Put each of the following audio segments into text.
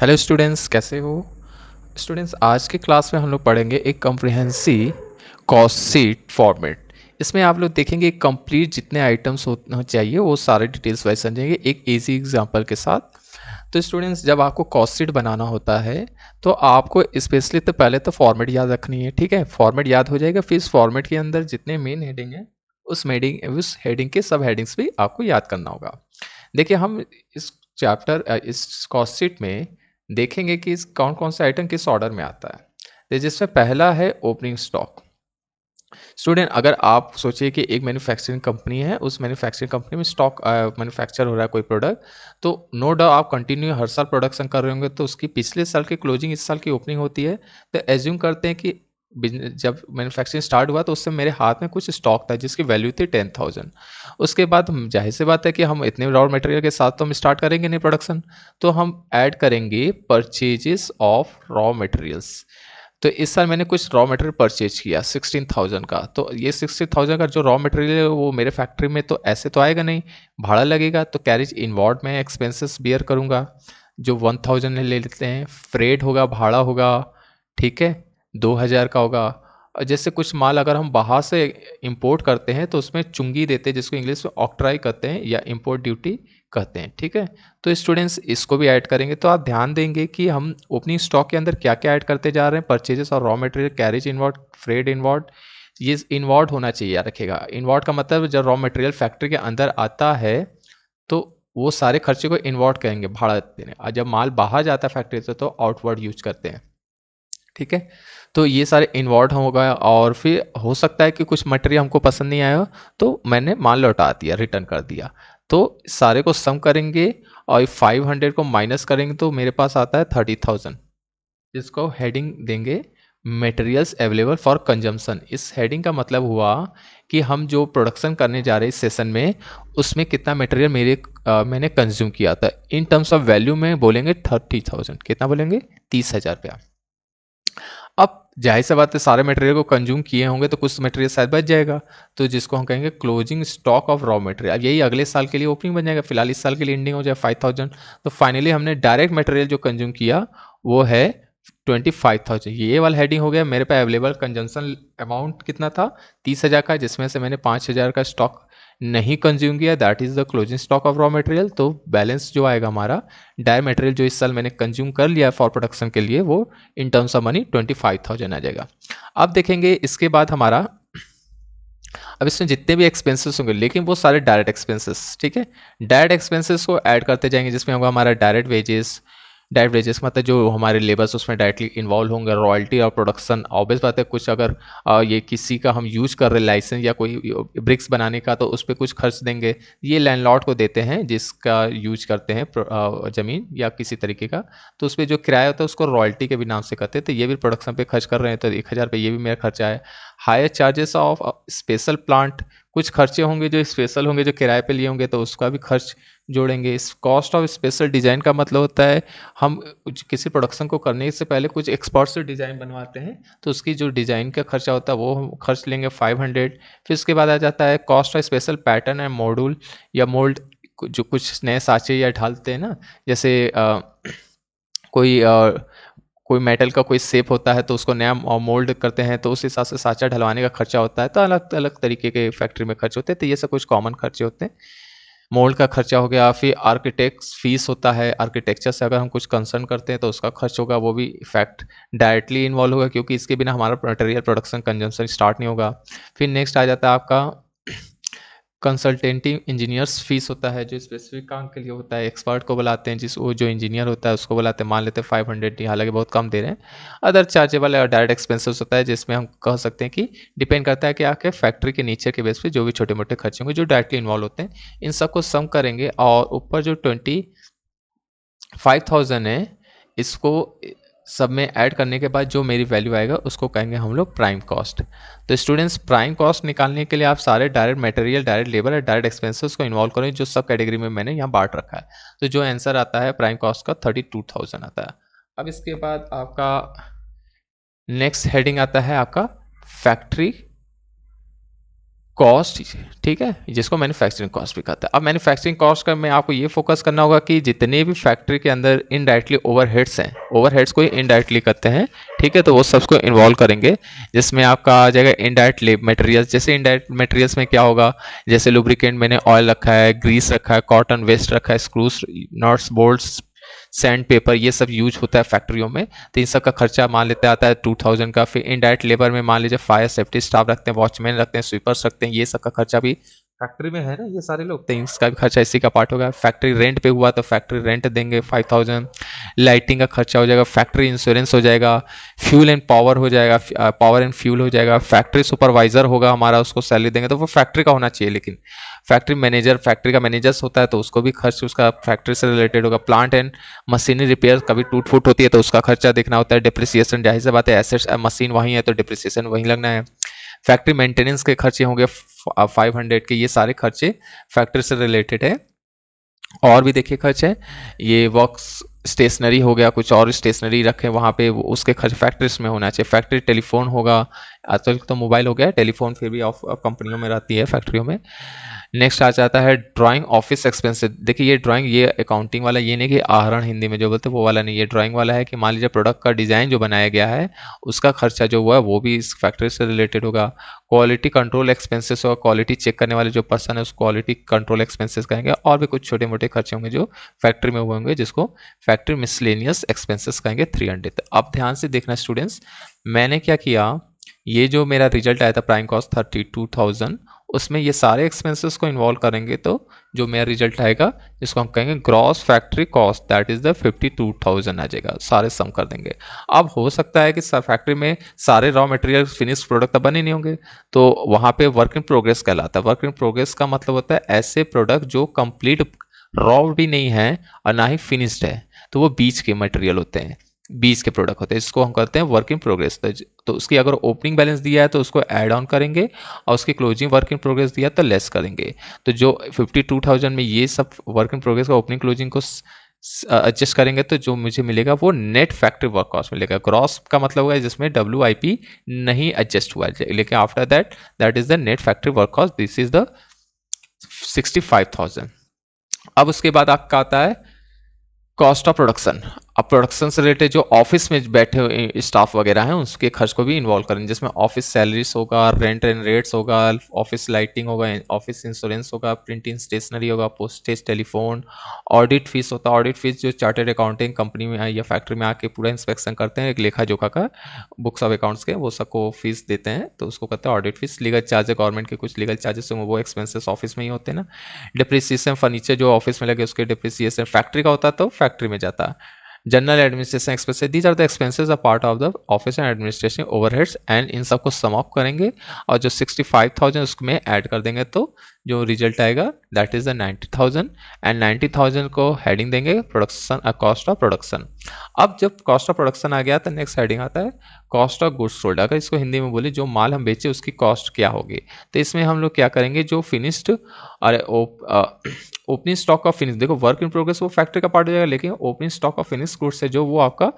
Hello students, कैसे हो? Students, आज के क्लास में हम लोग पढ़ेंगे एक कॉम्प्रिहेंसिव कॉस्ट शीट फॉर्मेट। इसमें आप लोग देखेंगे कंप्लीट जितने आइटम्स होना चाहिए वो सारे डिटेल्स वाइज समझेंगे एक इजी एग्जांपल के साथ। तो स्टूडेंट्स, जब आपको कॉस्ट शीट बनाना होता है तो आपको स्पेशली तो पहले तो फॉर्मेट याद रखनी है। ठीक है, फॉर्मेट याद हो जाएगा, फिर इस फॉर्मेट के अंदर जितने मेन हेडिंग है उस हेडिंग के सब हेडिंग्स भी आपको याद करना होगा। देखिए, हम इस इस कॉस्ट शीट में देखेंगे कि कौन कौन सा आइटम किस ऑर्डर में आता है। तो जिसमें पहला है ओपनिंग स्टॉक। स्टूडेंट, अगर आप सोचिए कि एक मैन्युफैक्चरिंग कंपनी है, उस मैन्युफैक्चरिंग कंपनी में स्टॉक मैन्युफैक्चर हो रहा है कोई प्रोडक्ट, तो नो डाउट आप कंटिन्यू हर साल प्रोडक्शन कर रहे होंगे, तो उसकी पिछले साल की क्लोजिंग इस साल की ओपनिंग होती है। तो एज्यूम करते हैं कि जब मैन्युफैक्चरिंग स्टार्ट हुआ तो उससे मेरे हाथ में कुछ स्टॉक था जिसकी वैल्यू थी 10,000। उसके बाद जाहिर सी बात है कि हम इतने रॉ मटेरियल के साथ तो हम स्टार्ट करेंगे नहीं प्रोडक्शन, तो हम ऐड करेंगे परचेजेस ऑफ रॉ मटेरियल्स। तो इस साल मैंने कुछ रॉ मटेरियल परचेज किया 16,000 का, तो ये 60,000 का जो रॉ मटेरियल है वो मेरे फैक्ट्री में तो ऐसे तो आएगा नहीं, भाड़ा लगेगा, तो कैरेज इनवॉर्ड में एक्सपेंसेस बियर करूँगा जो 1,000 ले लेते हैं। फ्रेड होगा, भाड़ा होगा, ठीक है, 2,000 का होगा। और जैसे कुछ माल अगर हम बाहर से इंपोर्ट करते हैं तो उसमें चुंगी देते हैं जिसको इंग्लिश में ऑक्ट्राई कहते हैं या इंपोर्ट ड्यूटी कहते हैं। ठीक है, तो स्टूडेंट्स इसको भी ऐड करेंगे। तो आप ध्यान देंगे कि हम ओपनिंग स्टॉक के अंदर क्या क्या ऐड करते जा रहे हैं। परचेजेस और raw material, carriage inward, freight inward, ये इनवर्ड होना चाहिए, याद रखेगा। इनवर्ड का मतलब जब रॉ मटेरियल फैक्ट्री के अंदर आता है तो वो सारे खर्चे को इनवर्ड कहेंगे, भाड़ा देने। और जब माल बाहर जाता है फैक्ट्री से तो आउटवर्ड यूज करते हैं। ठीक है, तो ये सारे इन्वॉल्व होगा। और फिर हो सकता है कि कुछ मटेरियल हमको पसंद नहीं आया तो मैंने माल लौटा दिया, रिटर्न कर दिया। तो सारे को सम करेंगे और 500 को माइनस करेंगे तो मेरे पास आता है 30,000, जिसको हेडिंग देंगे मटेरियल्स अवेलेबल फॉर कंजम्पशन। इस हेडिंग का मतलब हुआ कि हम जो प्रोडक्शन करने जा रहे हैं इस सेशन में उसमें कितना मटेरियल मैंने कंज्यूम किया था। इन टर्म्स ऑफ वैल्यू में बोलेंगे 30,000, कितना बोलेंगे? 30,000 रुपया। अब जाहिर सी बात है सारे मटेरियल को कंज्यूम किए होंगे तो कुछ मटेरियल शायद बच जाएगा, तो जिसको हम कहेंगे closing stock of raw material. अब यही अगले साल के लिए ओपनिंग बन जाएगा, फिलहाल इस साल के लिए एंडिंग हो जाए 5,000। तो फाइनली हमने डायरेक्ट मटेरियल जो कंज्यूम किया वो है 25,000। ये वाला हेडिंग हो गया। मेरे पास अवेलेबल कंजम्पशन अमाउंट कितना था? 30,000 का, जिसमें से मैंने 5,000 का स्टॉक नहीं कंज्यूम किया, that is the closing stock of raw material. तो बैलेंस जो आएगा हमारा डायरेक्ट मटेरियल जो इस साल मैंने कंज्यूम कर लिया फॉर प्रोडक्शन के लिए, वो इन टर्म्स ऑफ मनी 25,000 आ जाएगा। अब देखेंगे इसके बाद हमारा, अब इसमें जितने भी एक्सपेंसेस होंगे, लेकिन वो सारे डायरेक्ट एक्सपेंसेस, ठीक है, डायरेक्ट एक्सपेंसेस को ऐड करते जाएंगे, जिसमें होगा हमारा डायरेक्ट वेजेस। डायरेक्ट वेजेस मतलब जो हमारे लेबर्स उसमें डायरेक्टली इन्वॉल्व होंगे, रॉयल्टी और प्रोडक्शन। ऑब्वियस बात है, कुछ अगर ये किसी का हम यूज कर रहे हैं लाइसेंस या कोई ब्रिक्स बनाने का, तो उस पर कुछ खर्च देंगे। ये लैंडलॉर्ड को देते हैं जिसका यूज करते हैं ज़मीन या किसी तरीके का, तो उस पर जो किराया होता है उसको रॉयल्टी के भी नाम से कहते हैं। तो ये भी प्रोडक्शन पे खर्च कर रहे हैं, तो 1,000 रुपये ये भी मेरा खर्चा है। Higher charges of special plant, कुछ खर्चे होंगे जो स्पेशल होंगे, जो किराए पे लिए होंगे, तो उसका भी खर्च जोड़ेंगे। इस कॉस्ट ऑफ स्पेशल डिज़ाइन का मतलब होता है हम किसी प्रोडक्शन को करने से पहले कुछ एक्सपर्ट से डिज़ाइन बनवाते हैं, तो उसकी जो डिज़ाइन का खर्चा होता है वो हम खर्च लेंगे 500। फिर उसके बाद आ जाता है cost of special pattern and module या मोल्ड, जो कुछ नए साँचे या ढालते हैं ना, जैसे कोई कोई मेटल का कोई शेप होता है तो उसको नया मोल्ड करते हैं, तो उस हिसाब से साँचा ढलवाने का खर्चा होता है। तो अलग अलग तरीके के फैक्ट्री में खर्च होते हैं, तो ये सब कुछ कॉमन खर्चे होते हैं। मोल्ड का खर्चा हो गया, फिर आर्किटेक्ट फीस होता है, आर्किटेक्चर से अगर हम कुछ कंसर्न करते हैं तो उसका खर्च होगा, वो भी इफेक्ट डायरेक्टली इन्वॉल्व होगा, क्योंकि इसके बिना हमारा मटेरियल प्रोडक्शन कंजम्पशन स्टार्ट नहीं होगा। फिर नेक्स्ट आ जाता है आपका कंसल्टेंटिव इंजीनियर्स फीस होता है, जो स्पेसिफिक काम के लिए होता है। एक्सपर्ट को बुलाते हैं, जिस वो जो इंजीनियर होता है उसको बुलाते हैं, मान लेते हैं 500, हालांकि बहुत कम दे रहे हैं। अदर चार्जेबल और डायरेक्ट एक्सपेंसेस होता है, जिसमें हम कह सकते हैं कि डिपेंड करता है कि आपके फैक्ट्री के नीचे के बेस पे जो भी छोटे मोटे खर्चे होंगे जो डायरेक्टली इन्वॉल्व होते हैं, इन सबको सम करेंगे। और ऊपर जो 25,000 है, इसको सब में ऐड करने के बाद जो मेरी वैल्यू आएगा उसको कहेंगे हम लोग प्राइम कॉस्ट। तो स्टूडेंट्स, प्राइम कॉस्ट निकालने के लिए आप सारे डायरेक्ट मटेरियल, डायरेक्ट लेबर और डायरेक्ट एक्सपेंसेस को इन्वॉल्व करें, जो सब कैटेगरी में मैंने यहाँ बांट रखा है। तो जो आंसर आता है प्राइम कॉस्ट का 32,000 आता है। अब इसके बाद आपका नेक्स्ट हेडिंग आता है आपका फैक्ट्री कॉस्ट, ठीक है, जिसको मैन्युफैक्चरिंग कॉस्ट भी कहते हैं। अब मैन्युफैक्चरिंग कॉस्ट का में आपको ये फोकस करना होगा कि जितने भी फैक्ट्री के अंदर इनडायरेक्टली ओवरहेड्स हैं, ओवरहेड्स को इनडायरेक्टली करते हैं, ठीक है, तो वो सबको इन्वॉल्व करेंगे, जिसमें आपका आ जाएगा इनडायरेक्ट मटेरियल्स। जैसे इनडायरेक्ट मटेरियल्स में क्या होगा, जैसे लुब्रिकेंट मैंने ऑयल रखा है, ग्रीस रखा है, कॉटन वेस्ट रखा है, screws, nuts, bolts, sand paper, ये सब यूज होता है फैक्ट्रियों में। तो इन सब का खर्चा मान लेते आता है 2000 का। फिर इनडायरेक्ट लेबर में मान लीजिए फायर सेफ्टी स्टाफ रखते हैं, वॉचमैन रखते हैं, स्वीपर्स रखते हैं, ये सब का खर्चा भी फैक्ट्री में है ना, ये सारे लोग, तो इसका भी खर्चा इसी का पार्ट होगा। फैक्ट्री रेंट पे हुआ तो फैक्ट्री रेंट देंगे 5000। लाइटिंग का खर्चा हो जाएगा, फैक्ट्री इंश्योरेंस हो जाएगा, फ्यूल एंड पावर हो जाएगा, पावर एंड फ्यूल हो जाएगा, फैक्ट्री सुपरवाइजर होगा हमारा, उसको सैलरी देंगे, तो वो फैक्ट्री का होना चाहिए। लेकिन फैक्ट्री मैनेजर, फैक्ट्री का मैनेजर्स होता है तो उसको भी खर्च उसका फैक्ट्री से रिलेटेड होगा। प्लांट एंड मशीनरी रिपेयर कभी टूट फूट होती है तो उसका खर्चा देखना होता है। डिप्रिसिएशन, जाहिर सी बात है, एसेट्स मशीन वहीं है तो डिप्रिसिएशन वहीं लगना है। फैक्ट्री मेंटेनेंस के खर्चे होंगे 500 के, ये सारे खर्चे फैक्ट्री से रिलेटेड है। और भी देखिए खर्च है, ये वर्क्स स्टेशनरी हो गया, कुछ और स्टेशनरी रखे वहाँ पे, उसके खर्च फैक्ट्रीज में होना चाहिए। फैक्ट्री टेलीफोन होगा, आजकल तो मोबाइल हो गया, टेलीफोन फिर भी ऑफ कंपनियों में रहती है, फैक्ट्रियों में। नेक्स्ट आ जाता है ड्राइंग ऑफिस एक्सपेंसेस। देखिए ये ड्राइंग, ये अकाउंटिंग वाला, ये नहीं कि आहरण हिंदी में जो बोलते हैं वो वाला नहीं, ये ड्राइंग वाला है कि मान लीजिए प्रोडक्ट का डिज़ाइन जो बनाया गया है उसका खर्चा जो हुआ है वो भी इस फैक्ट्री से रिलेटेड होगा। क्वालिटी कंट्रोल एक्सपेंसेस होगा, क्वालिटी चेक करने वाले जो पर्सन है उस क्वालिटी कंट्रोल एक्सपेंसेस कहेंगे। और भी कुछ छोटे मोटे खर्चे होंगे जो फैक्ट्री में हुए होंगे, जिसको फैक्ट्री मिसलेनियस एक्सपेंसेस कहेंगे 300। अब ध्यान से देखना स्टूडेंट्स, मैंने क्या किया, ये जो मेरा रिजल्ट आया था प्राइम कॉस्ट 32,000, उसमें ये सारे एक्सपेंसेस को इन्वॉल्व करेंगे तो जो मेरा रिजल्ट आएगा, जिसको हम कहेंगे gross factory cost, that is the 52,000 आ जाएगा, सारे सम कर देंगे। अब हो सकता है कि फैक्ट्री में सारे रॉ मटेरियल फिनिश प्रोडक्ट तो बने नहीं होंगे, तो वहाँ पे वर्क इन प्रोग्रेस कहलाता है। वर्क इन प्रोग्रेस का मतलब होता है ऐसे प्रोडक्ट जो कंप्लीट रॉ भी नहीं है और ना ही फिनिश्ड है, तो वो बीच के मटेरियल होते हैं, बीच के प्रोडक्ट होते हैं, इसको हम कहते हैं वर्क इन प्रोग्रेस। तो उसकी अगर ओपनिंग बैलेंस दिया है तो उसको ऐड ऑन करेंगे, और उसकी क्लोजिंग वर्क इन प्रोग्रेस दिया तो लेस करेंगे। तो जो 52,000 में ये सब वर्क इन प्रोग्रेस का ओपनिंग क्लोजिंग को एडजस्ट करेंगे तो जो मुझे मिलेगा वो नेट फैक्ट्री वर्क कॉस्ट मिलेगा। ग्रॉस का मतलब होगा जिसमें WIP नहीं एडजस्ट हुआ है, लेकिन after that that is the net factory work cost, this is the 65,000। अब उसके बाद आपका आता है कॉस्ट ऑफ प्रोडक्शन। अब प्रोडक्शन से रिलेटेड जो ऑफिस में बैठे हुए स्टाफ वगैरह हैं उसके खर्च को भी इन्वॉल्व करेंगे, जिसमें ऑफिस सैलरीज होगा, रेंट एंड रेट्स होगा, ऑफिस लाइटिंग होगा, ऑफिस इंश्योरेंस होगा, प्रिंटिंग स्टेशनरी होगा, पोस्टेज, टेलीफोन, ऑडिट फीस होता है। ऑडिट फीस जो चार्टर्ड अकाउंटिंग कंपनी में या फैक्ट्री में आके पूरा इंस्पेक्शन करते हैं, एक लेखा जोखा का, बुक्स ऑफ अकाउंट्स के, वो सबको फीस देते हैं तो उसको कहते हैं audit fees. Legal charge, government के कुछ लीगल चार्जेस होंगे, वो एक्सपेंसेस ऑफिस में ही होते हैं ना। डिप्रिसिएशन, फर्नीचर जो ऑफिस में लगे उसके डिप्रिसिएशन फैक्ट्री का होता है तो फैक्ट्री में जाता है। General administration expenses, these are the expenses a part of the office and administration overheads, and इन सबको सम अप करेंगे और जो 65,000 उसमें ऐड कर देंगे तो जो रिजल्ट आएगा दैट इज द 90,000, एंड 90,000 को हेडिंग देंगे प्रोडक्शन, कॉस्ट ऑफ प्रोडक्शन। अब जब कॉस्ट ऑफ प्रोडक्शन आ गया तो नेक्स्ट हेडिंग आता है कॉस्ट ऑफ गुड्स सोल्ड। अगर इसको हिंदी में बोले जो माल हम बेचे उसकी कॉस्ट क्या होगी, तो इसमें हम लोग क्या करेंगे, जो फिनिश्ड और ओपनिंग स्टॉक ऑफ फिनिश, देखो वर्क इन प्रोग्रेस वो फैक्ट्री का पार्ट हो जाएगा, लेकिन opening stock of finish goods है जो वो आपका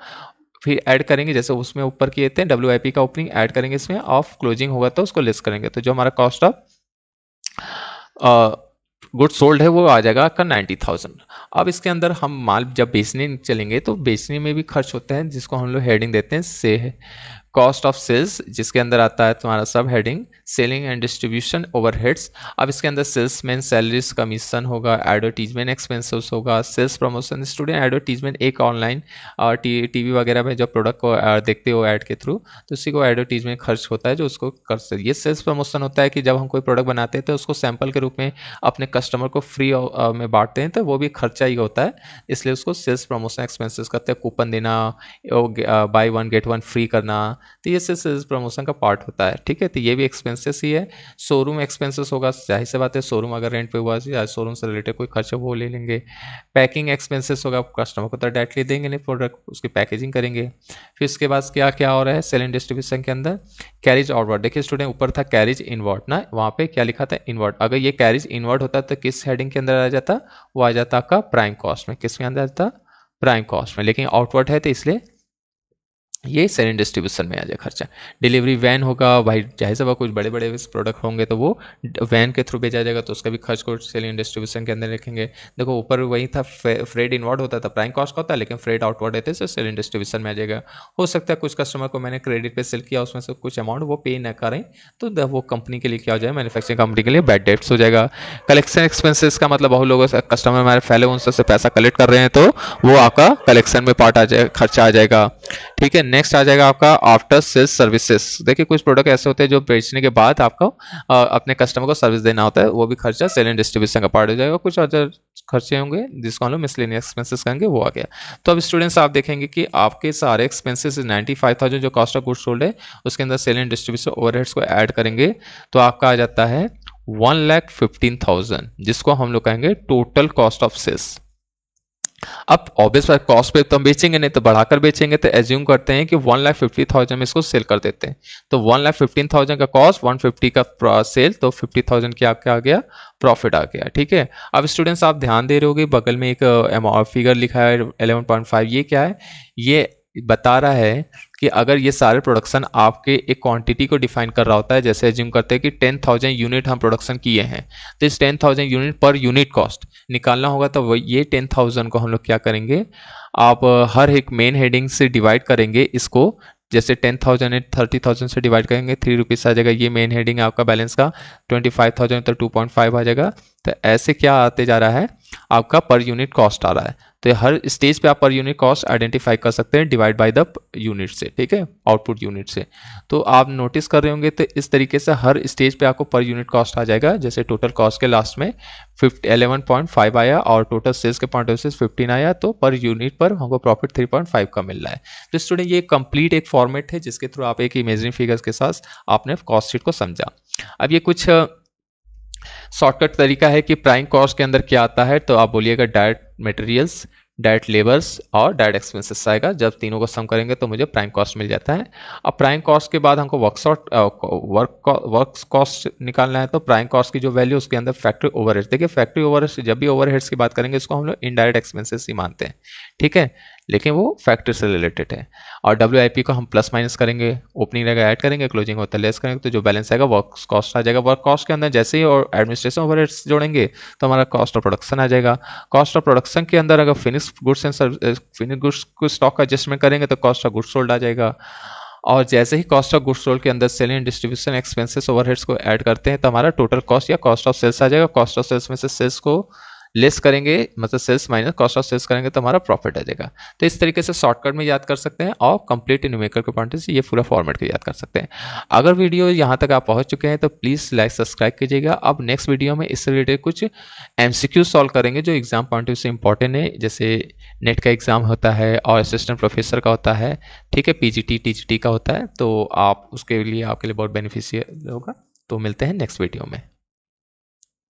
फिर ऐड करेंगे, जैसे उसमें ऊपर किए थे WIP का ओपनिंग ऐड करेंगे, इसमें ऑफ क्लोजिंग होगा तो उसको लेस करेंगे, तो जो हमारा कॉस्ट ऑफ गुड सोल्ड है वो आ जाएगा आपका 90,000। अब इसके अंदर हम माल जब बेचने चलेंगे तो बेचने में भी खर्च होता है, जिसको हम लोग हेडिंग देते हैं से कॉस्ट ऑफ सेल्स, जिसके अंदर आता है तुम्हारा सब heading selling and distribution overheads. अब इसके अंदर सेल्समैन सैलरीज, कमीशन होगा, एडवर्टीजमेंट एक्सपेंसेस होगा, सेल्स प्रमोशन, स्टूडेंट एडवर्टीजमेंट एक ऑनलाइन और TV वगैरह में जब प्रोडक्ट को देखते हो ऐड के थ्रू तो उसी को एडवर्टीजमेंट खर्च होता है जो उसको कर सकते। ये सेल्स प्रमोशन होता है कि जब हम कोई प्रोडक्ट बनाते हैं तो उसको सैंपल के रूप में अपने कस्टमर को फ्री में बांटते हैं, तो वो भी खर्चा ही होता है, इसलिए उसको सेल्स प्रमोशन एक्सपेंसेस करते हैं। कूपन देना, बाय 1 गेट 1 फ्री करना, तो ये सेल्स प्रमोशन का पार्ट होता है, ठीक है, तो ये भी एक्सपेंसेस ही है। शोरूम एक्सपेंसेस होगा, जाहिर सी बात है शोरूम अगर रेंट पे हुआ या शोरूम से रिलेटेड कोई खर्चा वो ले लेंगे। पैकिंग एक्सपेंसेस होगा, कस्टमर को तो डायरेक्टली देंगे नहीं प्रोडक्ट, उसकी पैकेजिंग करेंगे। फिर उसके बाद क्या क्या हो रहा है सेलिंग डिस्ट्रीब्यूशन के अंदर, कैरिज आउटवर्ड। देखिए स्टूडेंट ऊपर था कैरिज इनवर्ड ना, वहाँ पे क्या लिखा था इनवर्ड, अगर ये कैरिज इनवर्ड होता तो किस हेडिंग के अंदर आ जाता, वो आ जाता आपका प्राइम कॉस्ट में, किस में अंदर आता प्राइम कॉस्ट में, लेकिन आउटवर्ड है तो इसलिए ये सेलिंग डिस्ट्रीब्यूशन में आ जाए खर्चा। डिलीवरी वैन होगा भाई, जाहिर सा कुछ बड़े बड़े प्रोडक्ट होंगे तो वो वैन के थ्रू भेजा जाएगा, तो उसका भी खर्च को सेलिंग डिस्ट्रीब्यूशन के अंदर रखेंगे। देखो ऊपर वही था, फ्रेड इनवर्ड होता था प्राइम कॉस्ट का होता है, लेकिन फ्रेड आउटवर्ड रहते हैं सेलिंग डिस्ट्रीब्यूशन में आ जाएगा। हो सकता है कुछ कस्टमर को मैंने क्रेडिट पे सेल किया, उसमें से कुछ अमाउंट वो पे ना करें, तो वो कंपनी के लिए क्या हो जाए, मैन्युफैक्चरिंग कंपनी के लिए बैड डेट्स हो जाएगा। कलेक्शन एक्सपेंसेस का मतलब बहुत लोगों से कस्टमर हमारे पहले उनसे पैसा कलेक्ट कर रहे हैं, तो वो आपका कलेक्शन में पार्ट आ जाए, खर्चा आ जाएगा। ठीक है, नेक्स्ट आ जाएगा आपका आफ्टर सेल्स सर्विसेज। देखिए कुछ प्रोडक्ट ऐसे होते हैं जो बेचने के बाद आपको अपने कस्टमर को सर्विस देना होता है, वो भी खर्चा सेल एंड डिस्ट्रीब्यूशन का पार्ट हो जाएगा। कुछ अदर खर्चे होंगे जिसको हम लोग मिसलेनियस एक्सपेंसेस कहेंगे, वो आ गया। तो अब स्टूडेंट्स आप देखेंगे कि आपके सारे एक्सपेंसेस 95,000 जो कॉस्ट ऑफ गुड्स सोल्ड है, उसके अंदर सेल एंड डिस्ट्रीब्यूशन ओवरहेड्स को ऐड करेंगे तो आपका आ जाता है 1,15,000, जिसको हम लोग कहेंगे टोटल कॉस्ट ऑफ सेल्स। अब ऑब्वियस बात, कॉस्ट पे तो हम बेचेंगे नहीं, तो बढ़ाकर बेचेंगे, तो एज्यूम करते हैं कि 1,50,000 में इसको सेल कर देते हैं। तो 1,15,000 का कॉस्ट, 150 का सेल, तो 50,000 की आपका आ गया प्रॉफिट आ गया। ठीक है, अब स्टूडेंट्स आप ध्यान दे रहे होगे बगल में एक फिगर लिखा है 11.5, ये क्या है? ये बता रहा है कि अगर ये सारे प्रोडक्शन आपके एक क्वांटिटी को डिफाइन कर रहा होता है, जैसे एज्यूम करते हैं कि 10,000 यूनिट हम प्रोडक्शन किए हैं, तो इस 10,000 यूनिट पर यूनिट कॉस्ट निकालना होगा, तो ये 10,000 को हम लोग क्या करेंगे, आप हर एक मेन हेडिंग से डिवाइड करेंगे इसको। जैसे 10,000 30,000 से डिवाइड करेंगे, 3 रुपीज़ आ जाएगा, ये मेन हेडिंग है आपका बैलेंस का। 25,000 तो 2.5 आ जाएगा। तो ऐसे क्या आते जा रहा है, आपका पर यूनिट कॉस्ट आ रहा है। तो हर स्टेज पे आप पर यूनिट कॉस्ट आइडेंटिफाई कर सकते हैं डिवाइड बाय द यूनिट से, ठीक है, आउटपुट यूनिट से। तो आप नोटिस कर रहे होंगे, तो इस तरीके से हर स्टेज पे आपको पर यूनिट कॉस्ट आ जाएगा। जैसे टोटल कॉस्ट के लास्ट में 11.5 आया और टोटल सेल्स के पॉइंट ऑफ से 15 आया, तो पर यूनिट पर हमको प्रॉफिट 3.5 का मिल रहा है। तो स्टूडेंट ये कंप्लीट एक फॉर्मेट है जिसके थ्रू आप एक इमेजिनरी फिगर्स के साथ आपने कॉस्ट शीट को समझा। अब ये कुछ शॉर्टकट तरीका है कि प्राइम कॉस्ट के अंदर क्या आता है, तो आप बोलिएगा डायरेक्ट मटेरियल्स, डायरेक्ट लेबर्स और डायरेक्ट एक्सपेंसेस आएगा। जब तीनों को सम करेंगे तो मुझे प्राइम कॉस्ट मिल जाता है। अब प्राइम कॉस्ट के बाद हमको वर्क कॉस्ट निकालना है, तो प्राइम कॉस्ट की जो वैल्यू उसके अंदर फैक्ट्री ओवरहेड्स। देखिए फैक्ट्री ओवरहेड्स, जब भी ओवरहेड्स की बात करेंगे इसको हम लोग इनडायरेक्ट एक्सपेंसेस ही मानते हैं, ठीक है, लेकिन वो फैक्ट्री से रिलेटेड है। और WIP को हम प्लस माइनस करेंगे, ओपनिंग रहेगा ऐड करेंगे, क्लोजिंग होता है लेस करेंगे, तो जो बैलेंस आएगा वर्क कॉस्ट आ जाएगा। वर्क कॉस्ट के अंदर जैसे ही और एडमिनिस्ट्रेशन ओवरहेड्स जोड़ेंगे तो हमारा कॉस्ट ऑफ प्रोडक्शन आ जाएगा। कॉस्ट ऑफ प्रोडक्शन के अंदर अगर finish goods and finish goods को स्टॉक का एडजस्टमेंट करेंगे तो कॉस्ट ऑफ गुड्स सोल्ड आ जाएगा। और जैसे ही कॉस्ट ऑफ गुड्स सोल्ड के अंदर selling and distribution expenses overheads को ऐड करते हैं तो हमारा टोटल कॉस्ट या कॉस्ट ऑफ सेल्स आ जाएगा। कॉस्ट ऑफ सेल्स में से सेल्स को लेस करेंगे, मतलब sales minus cost of sales करेंगे तो हमारा प्रॉफिट आ जाएगा। तो इस तरीके से शॉर्टकट में याद कर सकते हैं और कंप्लीट न्यूमेरिकल के पॉइंट से ये पूरा फॉर्मेट को याद कर सकते हैं। अगर वीडियो यहाँ तक आप पहुँच चुके हैं तो प्लीज़ लाइक सब्सक्राइब कीजिएगा। अब नेक्स्ट वीडियो में इससे रिलेटेड कुछ MCQ सॉल्व करेंगे जो एग्जाम पॉइंट ऑफ से इंपॉर्टेंट है, जैसे नेट का एग्जाम होता है और असिस्टेंट प्रोफेसर का होता है, ठीक है, PGT TGT का होता है, तो आप उसके लिए आपके लिए बहुत बेनिफिशियल होगा। तो मिलते हैं नेक्स्ट वीडियो में।